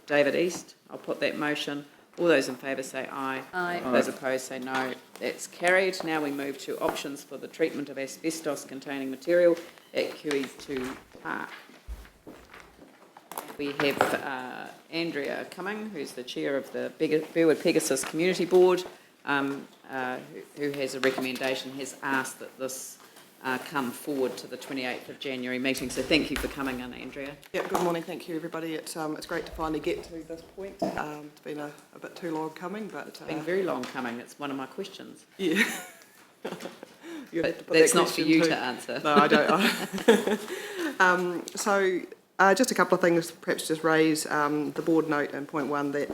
David East. I'll put that motion. All those in favour say aye. Aye. Those opposed say no. That's carried. Now we move to options for the treatment of asbestos-containing material at QEII Park. We have Andrea Cumming, who's the chair of the Bearwood-Pegasus Community Board, who has a recommendation, has asked that this come forward to the 28th of January meeting. So thank you for coming in, Andrea. Yeah, good morning. Thank you, everybody. It's great to finally get to this point. It's been a bit too long coming, but... It's been very long coming. It's one of my questions. Yeah. But that's not for you to answer. No, I don't. Just a couple of things, perhaps just raise the board note in point one that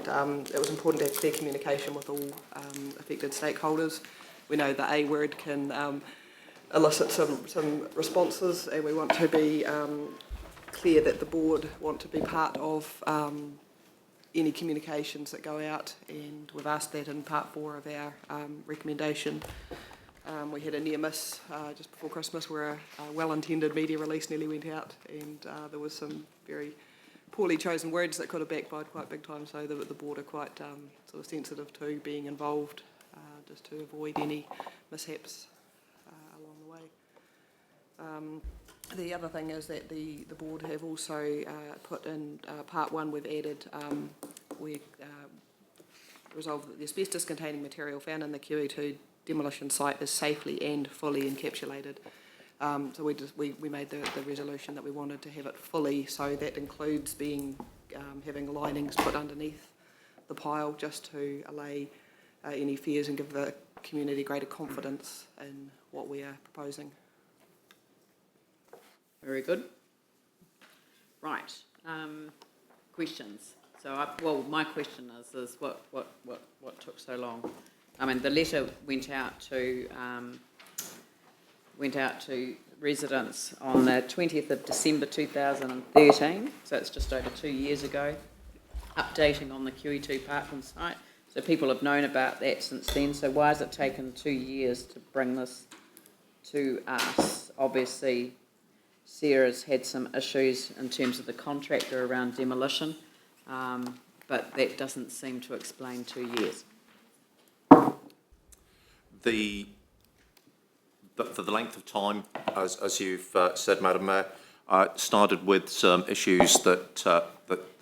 it was important to have clear communication with all affected stakeholders. We know the A word can elicit some responses, and we want to be clear that the board want to be part of any communications that go out, and we've asked that in part 4 of our recommendation. We had a near miss just before Christmas where a well-intended media release nearly went out, and there was some very poorly chosen words that could have backfired quite big time, so the board are quite sort of sensitive to being involved just to avoid any mishaps along the way. The other thing is that the board have also put in part 1, we've added, we resolved that the asbestos containing material found in the QE2 demolition site is safely and fully encapsulated. So we made the resolution that we wanted to have it fully, so that includes having linings put underneath the pile just to allay any fears and give the community greater confidence in what we are proposing. Very good. Right. Questions. So, my question is what took so long? I mean, the letter went out to residents on the 20th of December 2013, so it's just over 2 years ago, updating on the QE2 Parkland site. So people have known about that since then. So why has it taken 2 years to bring this to us? Obviously, Sarah's had some issues in terms of the contractor around demolition, but that doesn't seem to explain 2 years. The length of time, as you've said, Madam Mayor, started with some issues that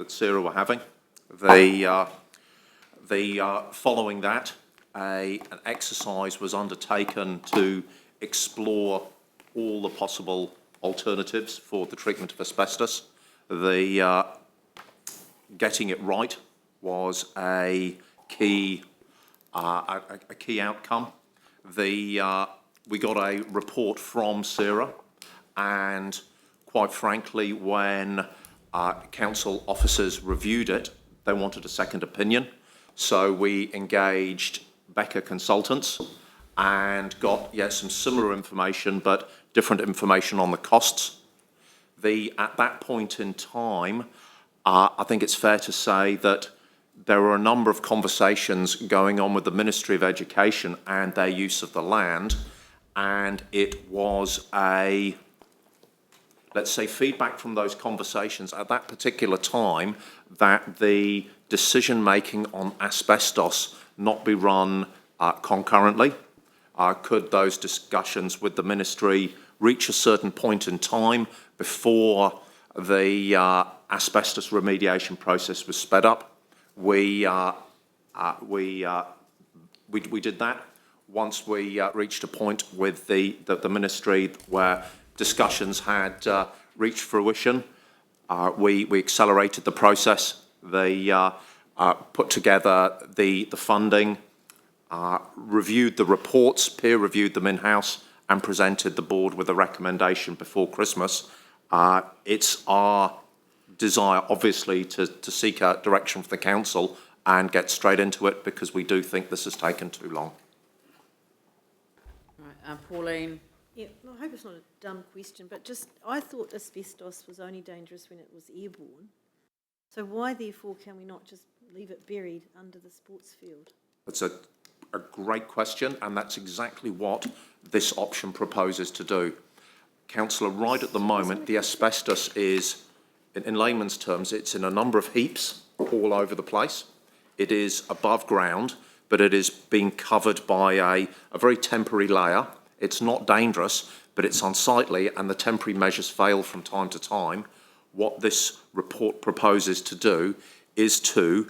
Sarah were having. Following that, an exercise was undertaken to explore all the possible alternatives for the treatment of asbestos. Getting it right was a key outcome. We got a report from Sarah, and quite frankly, when council officers reviewed it, they wanted a second opinion. So we engaged Becker Consultants and got, some similar information, but different information on the costs. At that point in time, I think it's fair to say that there were a number of conversations going on with the Ministry of Education and their use of the land, and it was feedback from those conversations at that particular time that the decision-making on asbestos not be run concurrently. Could those discussions with the Ministry reach a certain point in time before the asbestos remediation process was sped up? We did that. Once we reached a point with the Ministry where discussions had reached fruition, we accelerated the process. They put together the funding, reviewed the reports, peer-reviewed them in-house, and presented the board with a recommendation before Christmas. It's our desire, obviously, to seek out direction from the council and get straight into it, because we do think this has taken too long. Right, Pauline. Yeah, well, I hope it's not a dumb question, but just, I thought asbestos was only dangerous when it was airborne. So why, therefore, can we not just leave it buried under the sports field? It's a great question, and that's exactly what this option proposes to do. Councillor, right at the moment, the asbestos is, in layman's terms, it's in a number of heaps all over the place. It is above ground, but it is being covered by a very temporary layer. It's not dangerous, but it's unsightly, and the temporary measures fail from time to time. What this report proposes to do is to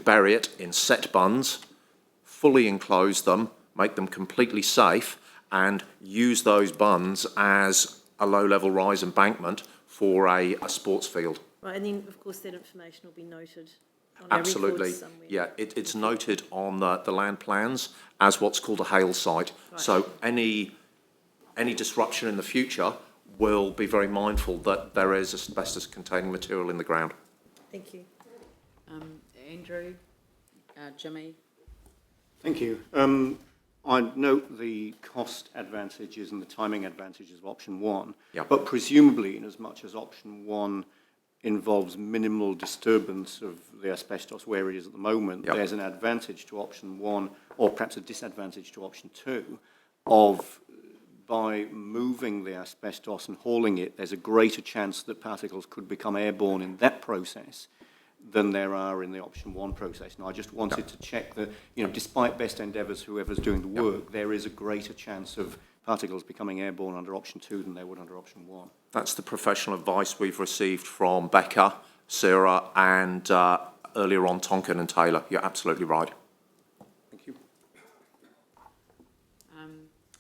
bury it in set bunds, fully enclose them, make them completely safe, and use those bunds as a low-level rise embankment for a sports field. Right, and then, of course, that information will be noted on our Absolutely, records somewhere. yeah. It's noted on the land plans as what's called a hail site. Right. So any disruption in the future will be very mindful that there is asbestos-containing material in the ground. Thank you. Andrew, Jimmy? Thank you. I note the cost advantages and the timing advantages of option one, but presumably in as much as option one involves minimal disturbance of the asbestos where it is at the moment, there's an advantage to option one, or perhaps a disadvantage to option two, of by moving the asbestos and hauling it, there's a greater chance that particles could become airborne in that process than there are in the option one process. Now, I just wanted to check that, despite best endeavours, whoever's doing the work, there is a greater chance of particles becoming airborne under option two than there would under option one. That's the professional advice we've received from Becca, Sarah, and earlier on Tonkin and Taylor. You're absolutely right. Thank you.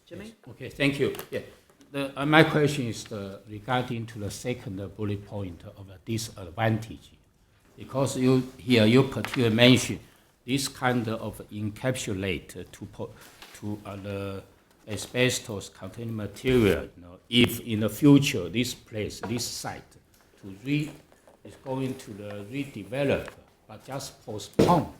Jimmy? Yes. Okay, thank you. Yeah, my question is regarding to the second bullet point of a disadvantage. Because you particularly mention this kind of encapsulate to the asbestos containing material. If in the future this site is going to the redevelop, but just postpone,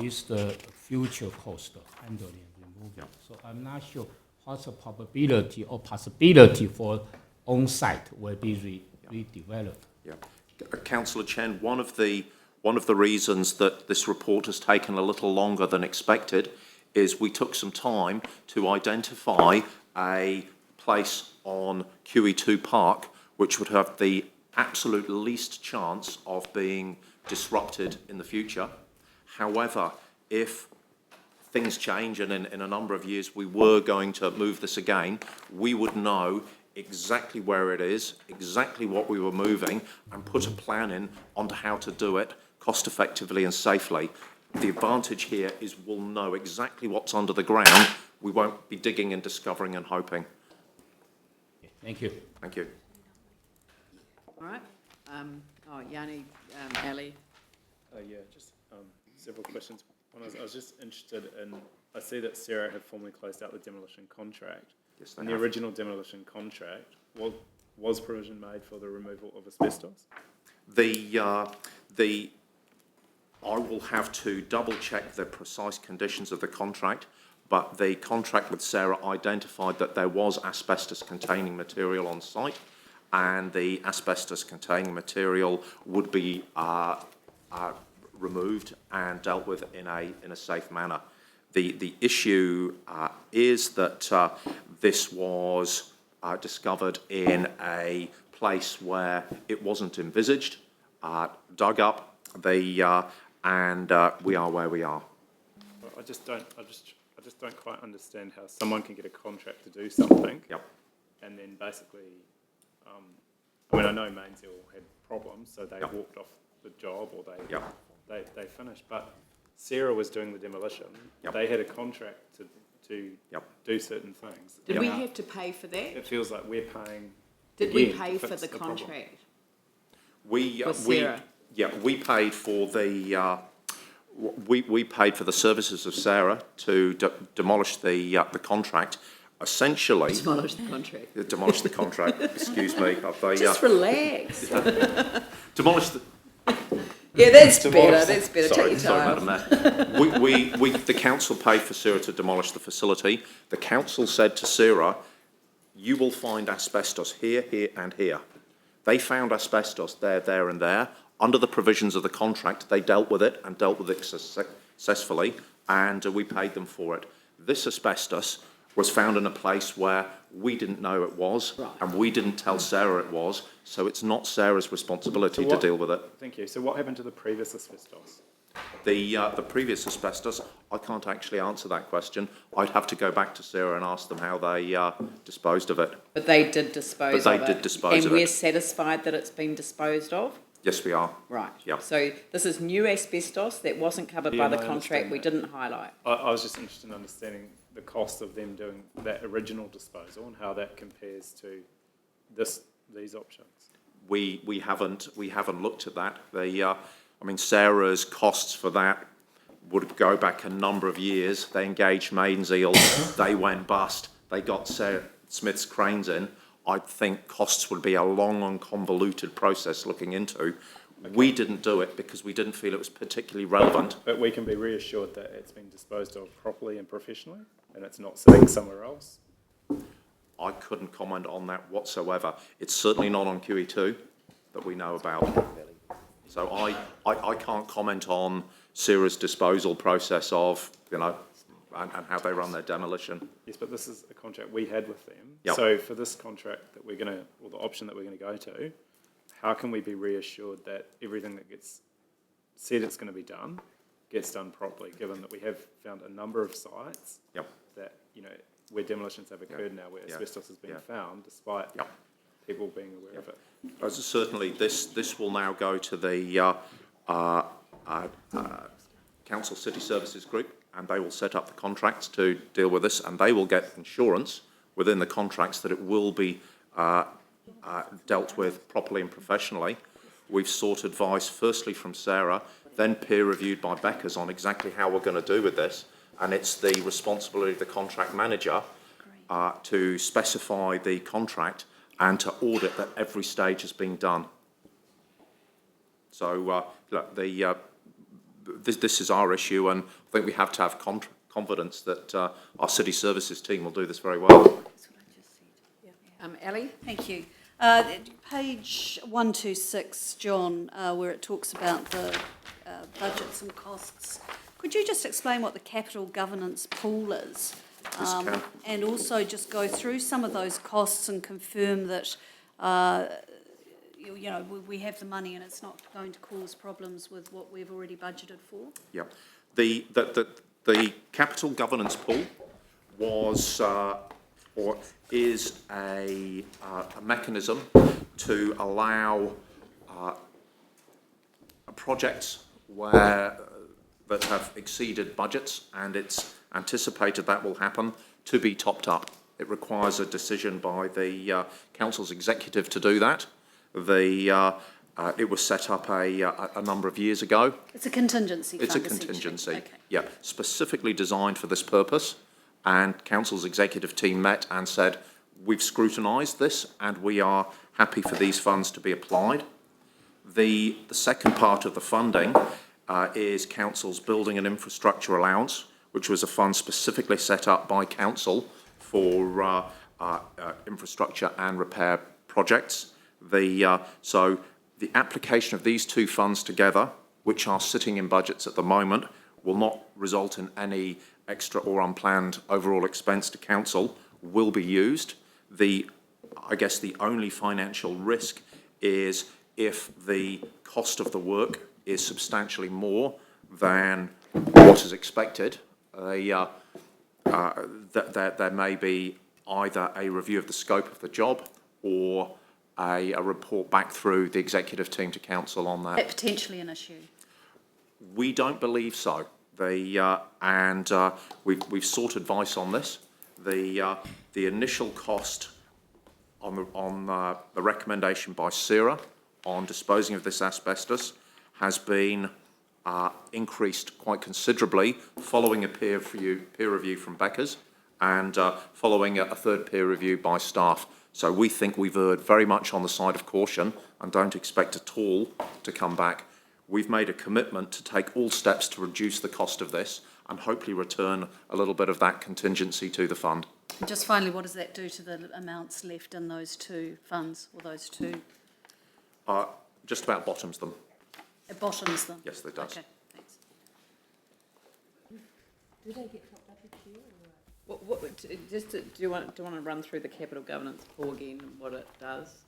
this the future cost of handling and removal. So I'm not sure what's the probability or possibility for on-site will be redeveloped. Yeah. Councillor Chen, one of the reasons that this report has taken a little longer than expected is we took some time to identify a place on QEII Park which would have the absolute least chance of being disrupted in the future. However, if things change and in a number of years we were going to move this again, we would know exactly where it is, exactly what we were moving, and put a plan in onto how to do it cost effectively and safely. The advantage here is we'll know exactly what's under the ground. We won't be digging and discovering and hoping. Thank you. Thank you. All right. Yanni, Ali? Just several questions. One, I was just interested in, I see that Sarah had formally closed out the demolition contract. Yes, In the original demolition contract, was provision made for the removal of asbestos? I will have to double check the precise conditions of the contract, but the contract with Sarah identified that there was asbestos containing material on site, and the asbestos containing material would be removed and dealt with in a safe manner. The issue is that this was discovered in a place where it wasn't envisaged, dug up, and we are where we are. Well, I just don't quite understand how someone can get a contract to do something. And then basically, I know Mainzell had problems, so they walked off the job, or they finished. But Sarah was doing the demolition. They had a contract to do certain things. Did we have to pay for that? It feels like we're paying. Did we again pay to for fix the problem. contract? We Sarah? we paid for the we paid for the services of Sarah to demolish the contract. Essentially, Demolish the contract. demolish the contract. Excuse me. Just relax. Demolish the. Yeah, that's better. Demolish- That's better. Sorry, Take your time. Madam Mayor. The council paid for Sarah to demolish the facility. The council said to Sarah, you will find asbestos here, here and here. They found asbestos there and there. Under the provisions of the contract, they dealt with it and dealt with it successfully, and we paid them for it. This asbestos was found in a place where we didn't know it was, and we didn't tell Sarah it was, so it's not Sarah's responsibility to deal with it. Thank you. So what happened to the previous asbestos? The previous asbestos, I can't actually answer that question. I'd have to go back to Sarah and ask them how they disposed of it. But they did dispose of it. But they did dispose of And we're it. satisfied that it's been disposed of? Yes, we are. Right. Yeah. So this is new asbestos that wasn't covered Yeah, by the no, I contract, understand we that. didn't highlight. I was just interested in understanding the cost of them doing that original disposal and how that compares to these options. We haven't looked at that. Sarah's costs for that would go back a number of years. They engaged Maidens Eel, they went bust, they got Sarah Smith's cranes in. I think costs would be a long and convoluted process looking into. Okay. We didn't do it because we didn't feel it was particularly relevant. But we can be reassured that it's been disposed of properly and professionally and it's not sitting somewhere else? I couldn't comment on that whatsoever. It's certainly not on QE2 that we know about. So I can't comment on Sarah's disposal process of, and how they run their demolition. Yes, but this is a contract we had with them. Yep. So for this contract that or the option that we're going to go to, how can we be reassured that everything that gets said it's going to be done gets done properly, given that we have found a number of sites Yep. that, where demolitions have occurred now, where asbestos has been found, despite people being aware of it? Certainly, this will now go to the Council City Services Group, and they will set up the contracts to deal with this, and they will get insurance within the contracts that it will be dealt with properly and professionally. We've sought advice firstly from Sarah, then peer-reviewed by Becca's on exactly how we're going to do with this, and it's the responsibility of the contract manager to specify the contract and to audit that every stage has been done. So this is our issue, and I think we have to have confidence that our city services team will do this very well. That's what I just said. Ellie? Thank you. Page 126, John, where it talks about the budgets and costs. Could you just explain what the capital governance pool is? And also just go through some of those costs and confirm that, we have the money and it's not going to cause problems with what we've already budgeted for? Yeah. The capital governance pool was or is a mechanism to allow projects that have exceeded budgets, and it's anticipated that will happen, to be topped up. It requires a decision by the council's executive to do that. It was set up a number of years ago. It's a contingency fund, It's a contingency, okay. yeah, specifically designed for this purpose. And council's executive team met and said, we've scrutinised this and we are happy for these funds to be applied. The second part of the funding is council's building and infrastructure allowance, which was a fund specifically set up by council for infrastructure and repair projects. So the application of these two funds together, which are sitting in budgets at the moment, will not result in any extra or unplanned overall expense to council, will be used. I guess the only financial risk is if the cost of the work is substantially more than what is expected, there may be either a review of the scope of the job or a report back through the executive team to council on that. Is that potentially an issue? We don't believe so. We've sought advice on this. The initial cost on the recommendation by Sarah on disposing of this asbestos has been increased quite considerably following a peer review from Becca's and following a third peer review by staff. So we think we've erred very much on the side of caution and don't expect at all to come back. We've made a commitment to take all steps to reduce the cost of this and hopefully return a little bit of that contingency to the fund. And just finally, what does that do to the amounts left in those two funds, or those two? Just about bottoms them. It bottoms them? Yes, it does. Okay, thanks. Do they get topped up each year? Do you want to run through the capital governance pool again and what it does?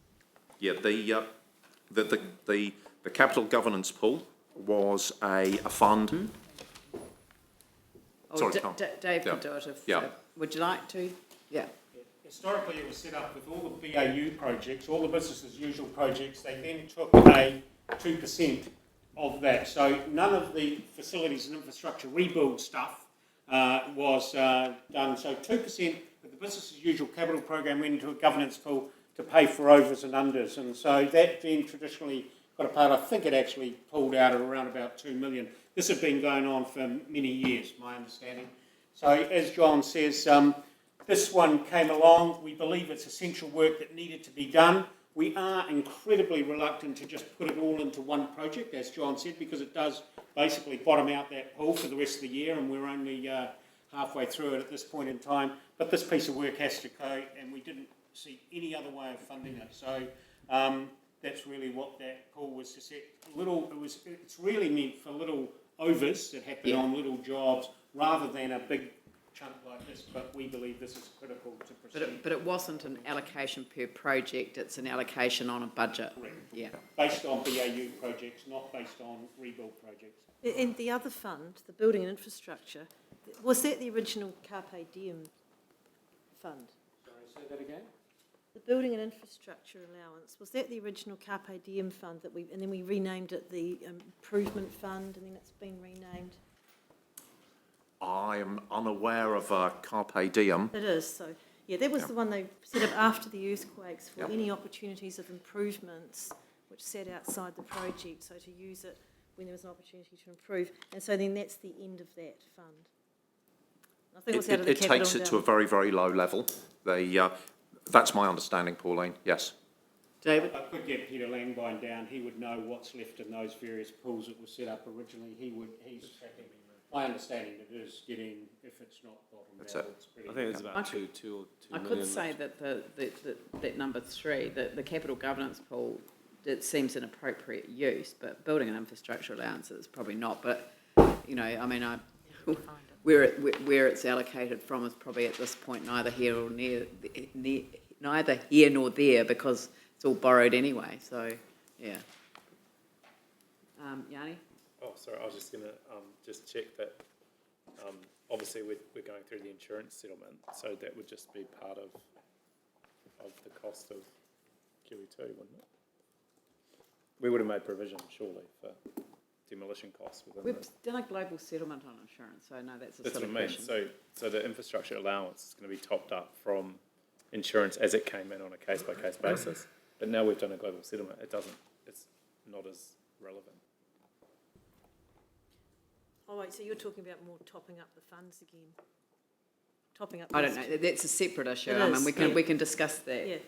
Yeah, the capital governance pool was a fund. Oh, Sorry, Tom. Dave Yeah. could do it if, Yeah. would you like to? Yeah. Historically, it was set up with all the BAU projects, all the business as usual projects. They then took a 2% of that. So none of the facilities and infrastructure rebuild stuff was done. So 2% of the business as usual capital program went into a governance pool to pay for overs and unders. And so that then traditionally got a part, I think it actually pulled out at around about 2 million. This has been going on for many years, my understanding. So as John says, this one came along. We believe it's essential work that needed to be done. We are incredibly reluctant to just put it all into one project, as John said, because it does basically bottom out that pool for the rest of the year, and we're only halfway through it at this point in time. But this piece of work has to go, and we didn't see any other way of funding it. So that's really what that pool was to set. It's really meant for little overs that happen on little jobs, rather than a big chunk like this, but we believe this is critical to proceed. But it wasn't an allocation per project, it's an allocation on a budget. Correct. Yeah. Based on BAU projects, not based on rebuild projects. And the other fund, the building and infrastructure, was that the original Carpe Diem fund? Sorry, say that again? The building and infrastructure allowance, was that the original Carpe Diem fund and then we renamed it the improvement fund, and then it's been renamed? I am unaware of Carpe Diem. It is, so, yeah, that was the one they set up after the earthquakes for any opportunities of improvements which sat outside the project, so to use it when there was an opportunity to improve. And so then that's the end of that fund. I think it was out of the It takes it to a very, very low level. That's my understanding, Pauline, yes. David? I could get Peter Langbein down. He would know what's left in those various pools that were set up originally. He's tracking. My understanding it is getting, if it's not bottomed out, it's pretty... I think it's about two I million could say that that number 3, the capital governance pool, it seems an appropriate use, but building and infrastructure allowance is probably not. But, you know, I mean, where it's allocated from is probably at this point neither here nor there, because it's all borrowed anyway. So, yeah. Yanni? Oh, sorry, I was just going to just check that, obviously we're going through the insurance settlement, so that would just be part of the cost of QE2, wouldn't it? We would have made provision, surely, for demolition costs within We've this. done a global settlement on insurance, so no, that's a That's what silly I mean. question. So the infrastructure allowance is going to be topped up from insurance as it came in on a case-by-case basis, but now we've done a global settlement, it's not as relevant. Oh, wait, so you're talking about more topping up the funds again? Topping up... I don't know, that's a separate issue. It I mean, is, we can discuss that. Yeah.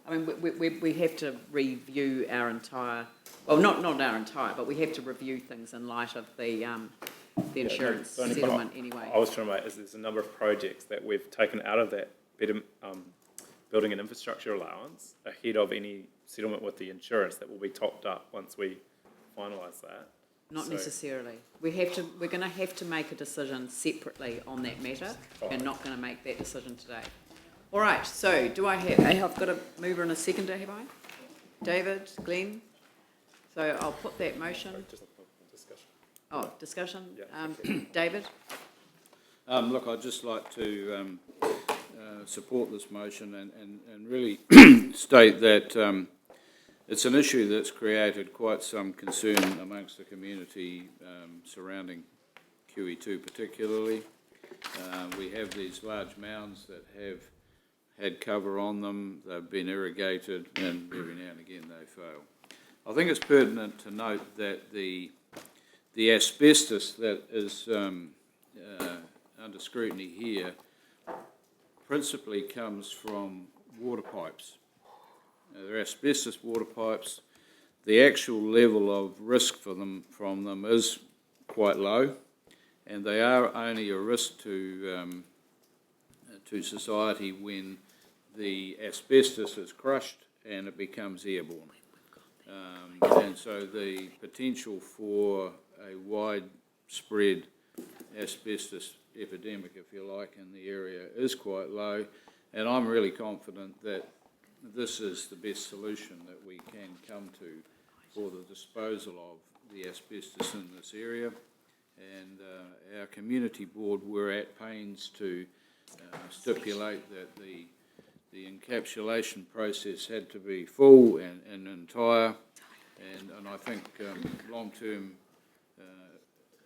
I mean, we have to review our entire, well, not our entire, but we have to review things in light of the insurance The only point settlement anyway. I was trying to make is there's a number of projects that we've taken out of that better building and infrastructure allowance ahead of any settlement with the insurance that will be topped up once we finalise that. Not necessarily. We're going to have to make a decision separately on that matter, and not going to make that decision today. All right, so do I have, I've got a mover and a seconder, have I? David, Glenn? So I'll put that motion. Just discussion. Oh, discussion? Yeah, David? Look, I'd just like to support this motion and really state that it's an issue that's created quite some concern amongst the community surrounding QE2 particularly. We have these large mounds that have had cover on them, they've been irrigated, and every now and again they fail. I think it's pertinent to note that the asbestos that is under scrutiny here principally comes from water pipes. They're asbestos water pipes. The actual level of risk from them is quite low, and they are only a risk to society when the asbestos is crushed and it becomes airborne. And so the potential for a widespread asbestos epidemic, if you like, in the area is quite low, and I'm really confident that this is the best solution that we can come to for the disposal of the asbestos in this area. And our community board were at pains to stipulate that the encapsulation process had to be full and entire, and I think long term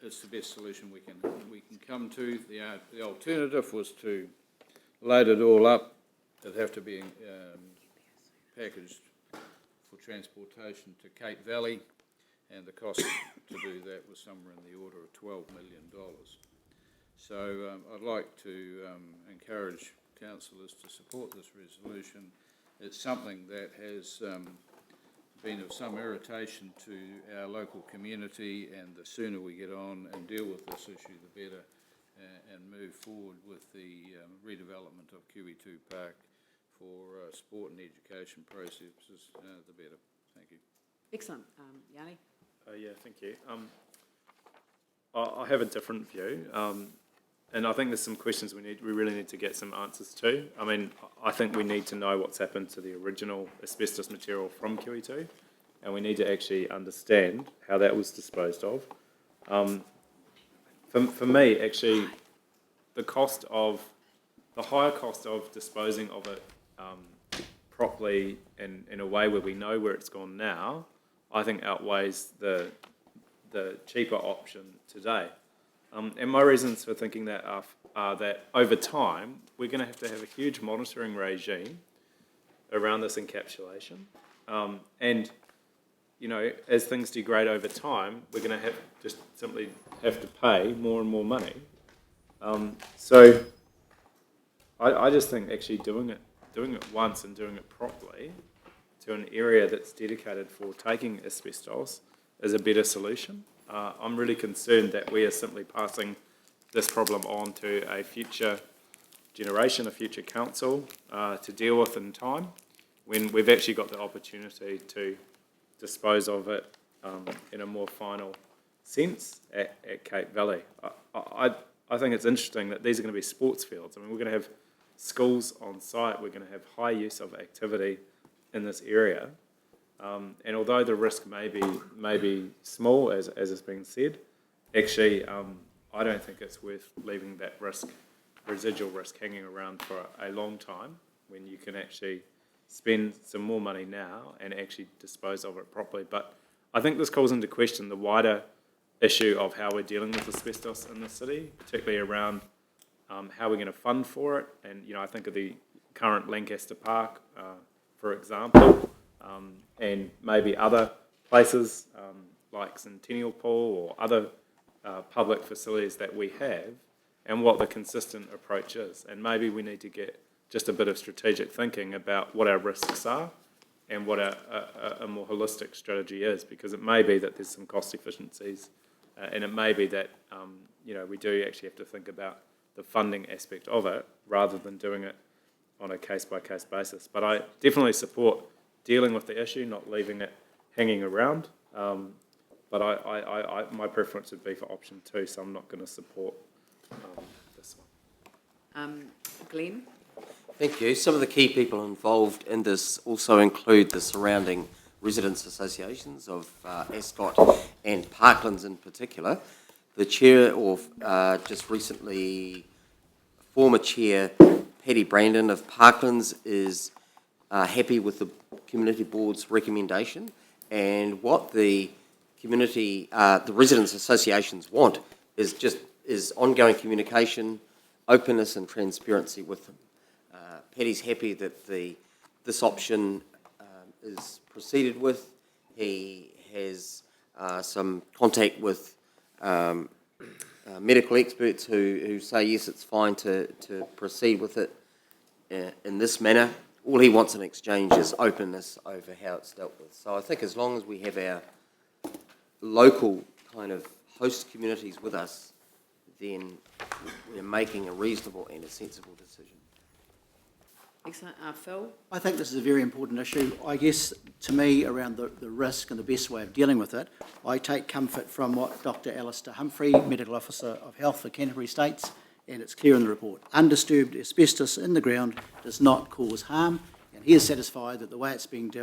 it's the best solution we can come to. The alternative was to load it all up. It'd have to be packaged for transportation to Cape Valley, and the cost to do that was somewhere in the order of $12 million. So I'd like to encourage councillors to support this resolution. It's something that has been of some irritation to our local community, and the sooner we get on and deal with this issue, the better, and move forward with the redevelopment of QE2 Park for sport and education processes, the better. Thank you. Excellent. Yanni? Yeah, thank you. I have a different view, and I think there's some questions we really need to get some answers to. I mean, I think we need to know what's happened to the original asbestos material from QE2, and we need to actually understand how that was disposed of. For me, actually, the higher cost of disposing of it properly and in a way where we know where it's gone now, I think outweighs the cheaper option today. And my reasons for thinking that are that over time, we're going to have a huge monitoring regime around this encapsulation. And, you know, as things degrade over time, we're going to simply have to pay more and more money. So I just think actually doing it once and doing it properly to an area that's dedicated for taking asbestos is a better solution. I'm really concerned that we are simply passing this problem on to a future generation, a future council to deal with in time, when we've actually got the opportunity to dispose of it in a more final sense at Cape Valley. I think it's interesting that these are going to be sports fields. I mean, we're going to have schools on site, we're going to have high use of activity in this area. And although the risk may be small, as has been said, actually I don't think it's worth leaving that residual risk hanging around for a long time when you can actually spend some more money now and actually dispose of it properly. But I think this calls into question the wider issue of how we're dealing with asbestos in the city, particularly around how we're going to fund for it. And, you know, I think of the current Lancaster Park, for example, and maybe other places like Centennial Pool or other public facilities that we have, and what the consistent approach is. And maybe we need to get just a bit of strategic thinking about what our risks are and what a more holistic strategy is, because it may be that there's some cost efficiencies, and it may be that you know, we do actually have to think about the funding aspect of it rather than doing it on a case-by-case basis. But I definitely support dealing with the issue, not leaving it hanging around. But my preference would be for option 2, so I'm not going to support this one. Glenn? Thank you. Some of the key people involved in this also include the surrounding residents' associations of Ascot and Parklands in particular. The chair, or just recently former chair, Paddy Brandon of Parklands, is happy with the community board's recommendation, and what the community, the residents' associations want is ongoing communication, openness and transparency with them. Paddy's happy that this option is proceeded with. He has some contact with medical experts who say yes, it's fine to proceed with it in this manner. All he wants in exchange is openness over how it's dealt with. So I think as long as we have our local kind of host communities with us, then we're making a reasonable and a sensible decision. Excellent. Phil? I think this is a very important issue. I guess, to me, around the risk and the best way of dealing with it, I take comfort from what Dr Alistair Humphrey, Medical Officer of Health for Canterbury, states, and it's clear in the report. Undisturbed asbestos in the ground does not cause harm, and he is satisfied that the way it's being dealt